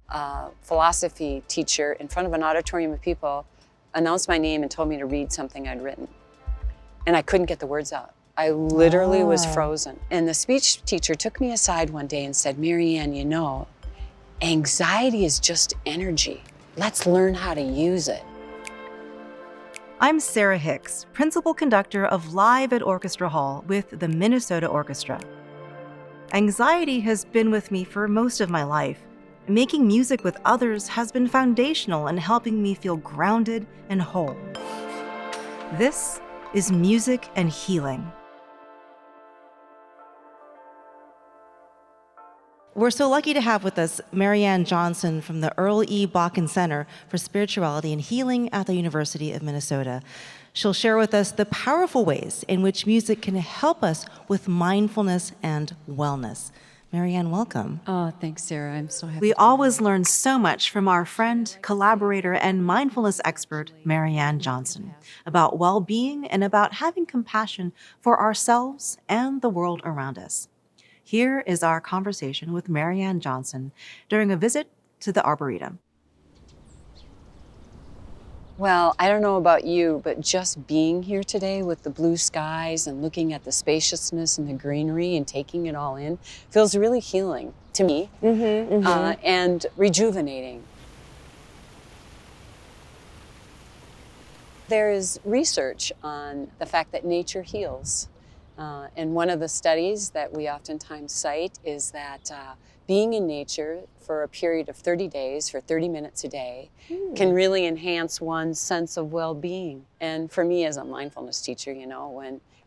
a philosophy teacher in front of an auditorium of people announced my name and told me to read something I'd written. And I couldn't get the words out. I literally was frozen. And the speech teacher took me aside one day and said, Mariann, you know, anxiety is just energy. Let's learn how to use it. I'm Sarah Hicks, principal conductor of Live at Orchestra Hall with the Minnesota Orchestra. Anxiety has been with me for most of my life. Making music with others has been foundational in helping me feel grounded and whole. This is Music and Healing. We're so lucky to have with us Mariann Johnson from the Earl E. Bakken Center for Spirituality and Healing at the University of Minnesota. She'll share with us the powerful ways in which music can help us with mindfulness and wellness. Mariann, welcome. Oh, thanks, Sarah. I'm so happy. We always learn so much from our friend, collaborator, and mindfulness expert, Mariann Johnson, about well-being and about having compassion for ourselves and the world around us. Here is our conversation with Mariann Johnson during a visit to the Arboretum. Well, I don't know about you, but just being here today with the blue skies and looking at the spaciousness and the greenery and taking it all in feels really healing to me and rejuvenating. There is research on the fact that nature heals. And one of the studies that we oftentimes cite is that being in nature for a period of 30 days, for 30 minutes a day, can really enhance one's sense of well-being. And for me as a mindfulness teacher, you know,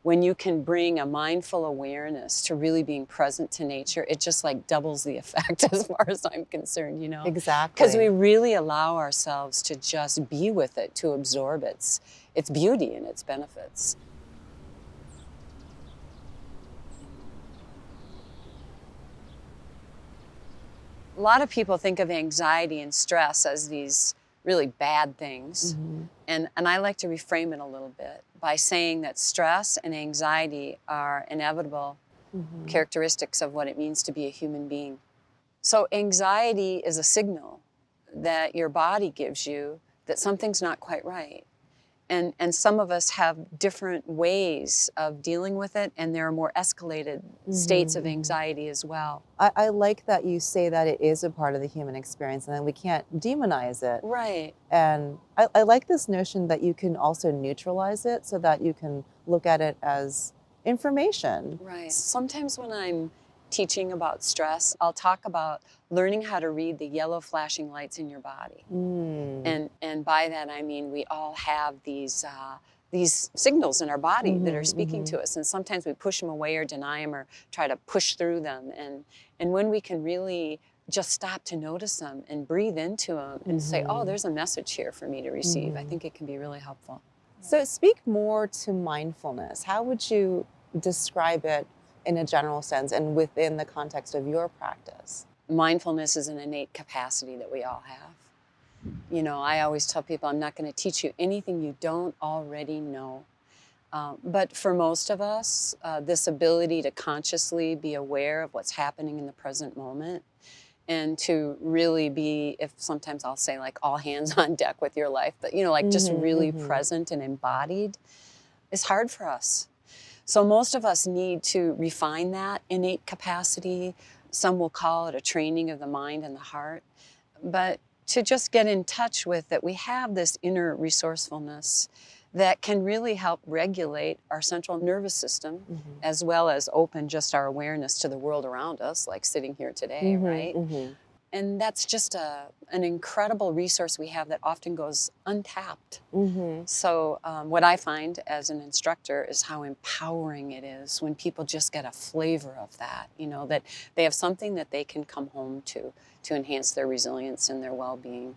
when you can bring a mindful awareness to really being present to nature, it just like doubles the effect as far as I'm concerned, you know? Exactly. Because we really allow ourselves to just be with it, to absorb its beauty and its benefits. A lot of people think of anxiety and stress as these really bad things. And I like to reframe it a little bit by saying that stress and anxiety are inevitable characteristics of what it means to be a human being. So anxiety is a signal that your body gives you that something's not quite right. And some of us have different ways of dealing with it, and there are more escalated states of anxiety as well. I like that you say that it is a part of the human experience and that we can't demonize it. Right. And I like this notion that you can also neutralize it so that you can look at it as information. Right. Sometimes when I'm teaching about stress, I'll talk about learning how to read the yellow flashing lights in your body. And by that I mean we all have these signals in our body that are speaking to us, and sometimes we push them away or deny them or try to push through them. And when we can really just stop to notice them and breathe into them and say, oh, there's a message here for me to receive, I think it can be really helpful. So speak more to mindfulness. How would you describe it in a general sense and within the context of your practice? Mindfulness is an innate capacity that we all have. You know, I always tell people I'm not going to teach you anything you don't already know. But for most of us, this ability to consciously be aware of what's happening in the present moment and to really be, if sometimes I'll say like all hands on deck with your life, but you know, like just really present and embodied, is hard for us. So most of us need to refine that innate capacity. Some will call it a training of the mind and the heart. But to just get in touch with that we have this inner resourcefulness that can really help regulate our central nervous system as well as open just our awareness to the world around us, like sitting here today, right? And that's just an incredible resource we have that often goes untapped. So what I find as an instructor is how empowering it is when people just get a flavor of that, you know, that they have something that they can come home to enhance their resilience and their well-being.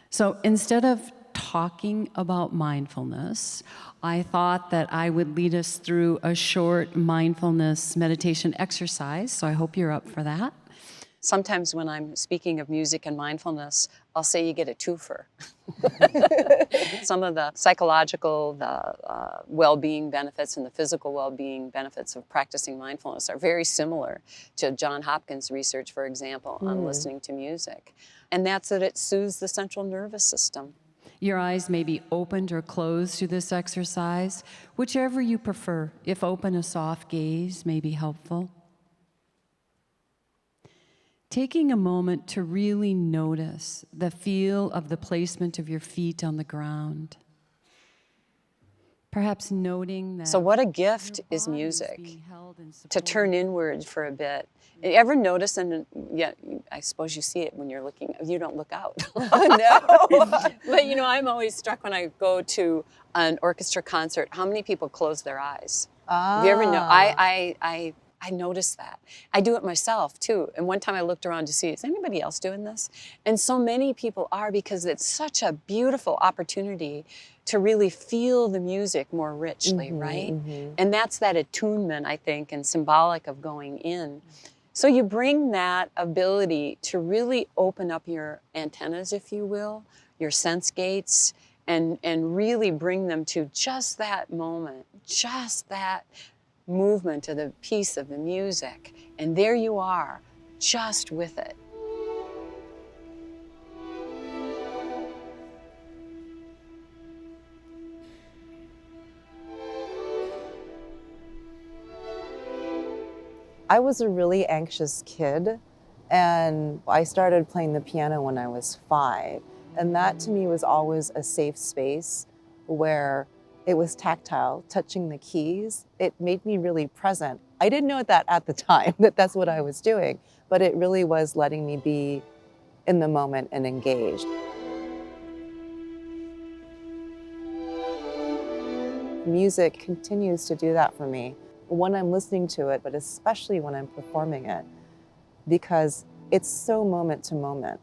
So instead of talking about mindfulness, I thought that I would lead us through a short mindfulness meditation exercise, so I hope you're up for that. Sometimes when I'm speaking of music and mindfulness, I'll say you get a twofer. Some of the psychological, the well-being benefits and the physical well-being benefits of practicing mindfulness are very similar to John Hopkins' research, for example, on listening to music. And that's that it soothes the central nervous system. Your eyes may be opened or closed to this exercise, whichever you prefer. If open, a soft gaze may be helpful. Taking a moment to really notice the feel of the placement of your feet on the ground. Perhaps noting that. So what a gift is music, to turn inward for a bit. You ever notice, and yeah, I suppose you see it when you're looking, you don't look out. No. But you know, I'm always struck when I go to an orchestra concert, how many people close their eyes? Have you ever know? I notice that. I do it myself too. And one time I looked around to see, is anybody else doing this? And so many people are, because it's such a beautiful opportunity to really feel the music more richly, right? And that's that attunement, I think, and symbolic of going in. So you bring that ability to really open up your antennas, if you will, your sense gates, and really bring them to just that moment, just that movement to the piece of the music. And there you are, just with it. I was a really anxious kid, and I started playing the piano when I was 5. And that to me was always a safe space where it was tactile, touching the keys. It made me really present. I didn't know that at the time, that that's what I was doing, but it really was letting me be in the moment and engaged. Music continues to do that for me when I'm listening to it, but especially when I'm performing it, because it's so moment to moment.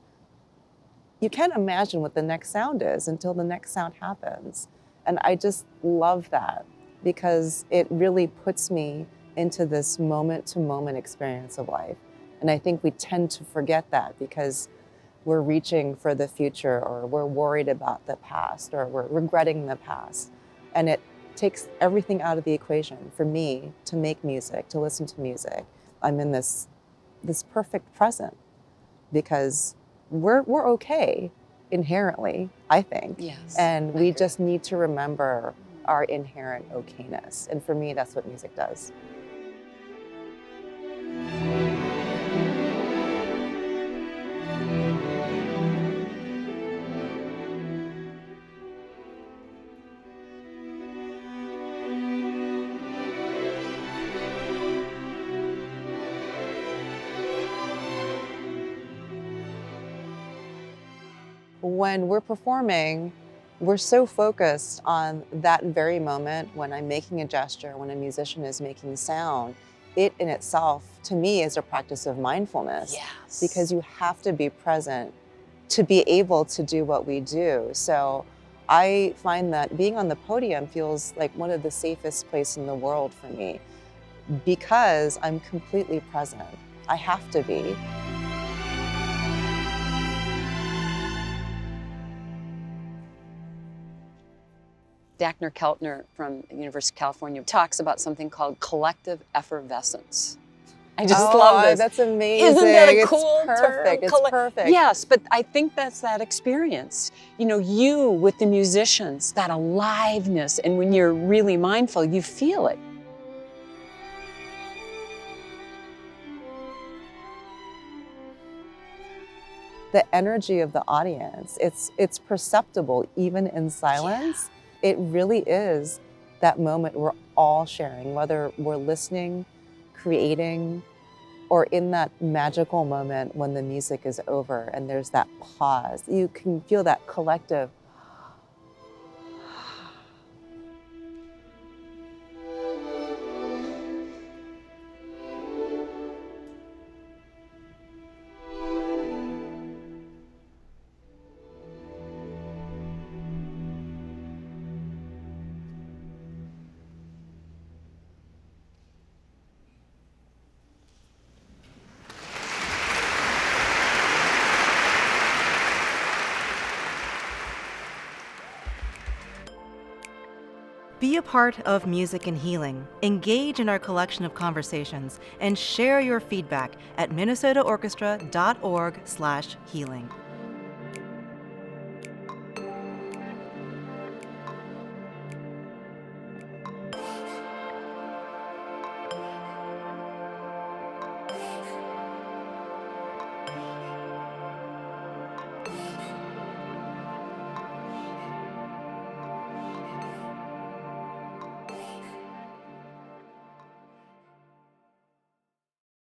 You can't imagine what the next sound is until the next sound happens. And I just love that, because it really puts me into this moment to moment experience of life. And I think we tend to forget that because we're reaching for the future, or we're worried about the past, or we're regretting the past. And it takes everything out of the equation for me to make music, to listen to music. I'm in this perfect present, because we're okay inherently, I think. Yes, And I we agree. just need to remember our inherent okayness. And for me, that's what music does. When we're performing, we're so focused on that very moment when I'm making a gesture, when a musician is making sound. It in itself, to me, is a practice of mindfulness. Yes. Because you have to be present to be able to do what we do. So I find that being on the podium feels like one of the safest places in the world for me, because I'm completely present. I have to be. Dagner Keltner from the University of California talks about something called collective effervescence. I just love this. That's amazing. Isn't that a It's cool perfect. term? It's perfect. Yes, but I think that's that experience. You know, you with the musicians, that aliveness, and when you're really mindful, you feel it. The energy of the audience, it's perceptible even in silence. It really is that moment we're all sharing, whether we're listening, creating, or in that magical moment when the music is over and there's that pause. You can feel that collective. Be a part of Music and Healing. Engage in our collection of conversations and share your feedback at minnesotaorchestra.org/healing.